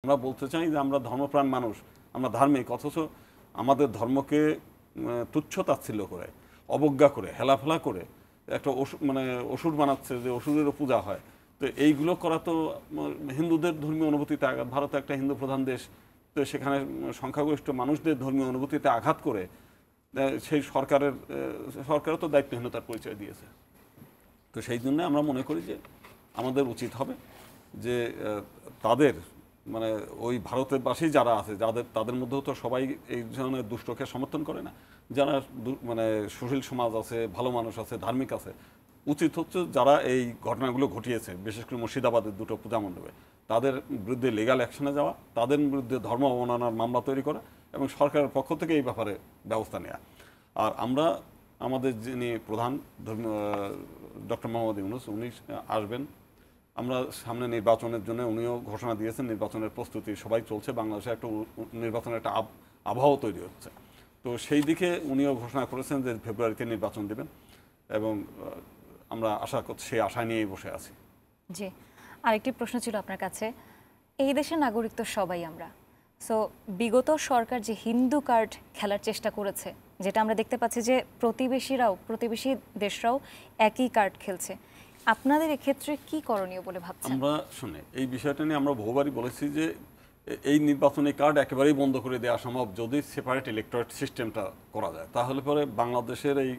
আমরা বলতে চাই যে আমরা ধর্মপ্রাণ মানুষ, আমরা ধার্মিক, অথচ আমাদের ধর্মকে তুচ্ছ তাচ্ছিল্য করে, অবজ্ঞা করে, হেলাফেলা করে একটা মানে অসুর বানাচ্ছে, যে অসুরেরও পূজা হয়। তো এইগুলো করা তো হিন্দুদের ধর্মীয় অনুভূতিতে আঘাত। ভারত একটা হিন্দু প্রধান দেশ, তো সেখানে সংখ্যাগরিষ্ঠ মানুষদের ধর্মীয় অনুভূতিতে আঘাত করে সেই সরকারও তো দায়িত্বহীনতার পরিচয় দিয়েছে। তো সেই জন্য আমরা মনে করি যে আমাদের উচিত হবে যে তাদের মানে ওই ভারতের বাসী যারা আছে, তাদের মধ্যেও তো সবাই এই ধরনের দুষ্টকে সমর্থন করে না। যারা মানে সুশীল সমাজ আছে, ভালো মানুষ আছে, ধার্মিক আছে, উচিত হচ্ছে যারা এই ঘটনাগুলো ঘটিয়েছে, বিশেষ করে মুর্শিদাবাদের দুটো পূজা মণ্ডপে, তাদের বিরুদ্ধে লিগ্যাল অ্যাকশনে যাওয়া, তাদের বিরুদ্ধে ধর্ম অবমাননার মামলা তৈরি করা এবং সরকারের পক্ষ থেকে এই ব্যাপারে ব্যবস্থা নেওয়া। আর আমরা আমাদের যিনি প্রধান ডক্টর মোহাম্মদ ইউনূস, উনি আসবেন। আমরা সামনে নির্বাচনের জন্য উনিও ঘোষণা দিয়েছেন, নির্বাচনের প্রস্তুতি সবাই চলছে, বাংলাদেশে একটা নির্বাচনের একটা আবহাওয়া তৈরি হচ্ছে। তো সেই দিকে উনিও ঘোষণা করেছেন যে ফেব্রুয়ারিতে নির্বাচন দেবেন, এবং আমরা আশা করছি, সেই আশা নিয়েই বসে আছি। জি, আরেকটি প্রশ্ন ছিল আপনার কাছে। এই দেশের নাগরিক তো সবাই আমরা, সো বিগত সরকার যে হিন্দু কার্ড খেলার চেষ্টা করেছে, যেটা আমরা দেখতে পাচ্ছি যে প্রতিবেশী দেশরাও একই কার্ড খেলছে, আপনাদের এক্ষেত্রে কি করণীয় বলে ভাবছেন? আমরা শুনে এই বিষয়টা নিয়ে আমরা বহুবারই বলেছি যে এই নির্বাচনী কার্ড একেবারেই বন্ধ করে দেওয়া সম্ভব যদি সেপারেট ইলেকটোরেট সিস্টেমটা করা যায়। তাহলে পরে বাংলাদেশের এই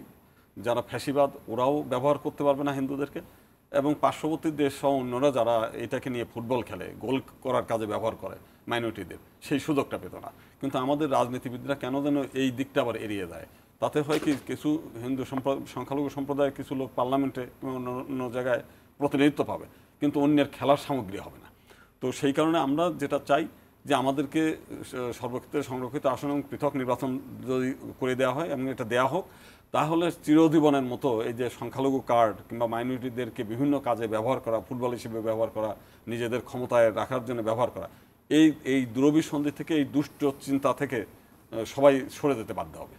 যারা ফ্যাসিবাদ, ওরাও ব্যবহার করতে পারবে না হিন্দুদেরকে, এবং পার্শ্ববর্তী দেশ সহ অন্যরা যারা এটাকে নিয়ে ফুটবল খেলে, গোল করার কাজে ব্যবহার করে মাইনরিটিদের, সেই সুযোগটা পেত না। কিন্তু আমাদের রাজনীতিবিদরা কেন যেন এই দিকটা আবার এড়িয়ে যায়। তাতে হয় কি, কিছু হিন্দু সংখ্যালঘু সম্প্রদায়ের কিছু লোক পার্লামেন্টে এবং অন্য জায়গায় প্রতিনিধিত্ব পাবে, কিন্তু অন্যের খেলার সামগ্রী হবে না। তো সেই কারণে আমরা যেটা চাই যে আমাদেরকে সর্বক্ষেত্রে সংরক্ষিত আসন এবং পৃথক নির্বাচন যদি করে দেওয়া হয় এবং এটা দেওয়া হোক, তাহলে চিরজীবনের মতো এই যে সংখ্যালঘু কার্ড কিংবা মাইনরিটিদেরকে বিভিন্ন কাজে ব্যবহার করা, ফুটবল হিসেবে ব্যবহার করা, নিজেদের ক্ষমতায় রাখার জন্য ব্যবহার করা, এই দুরভিসন্ধি থেকে, এই দুষ্ট চিন্তা থেকে সবাই সরে যেতে বাধ্য হবে।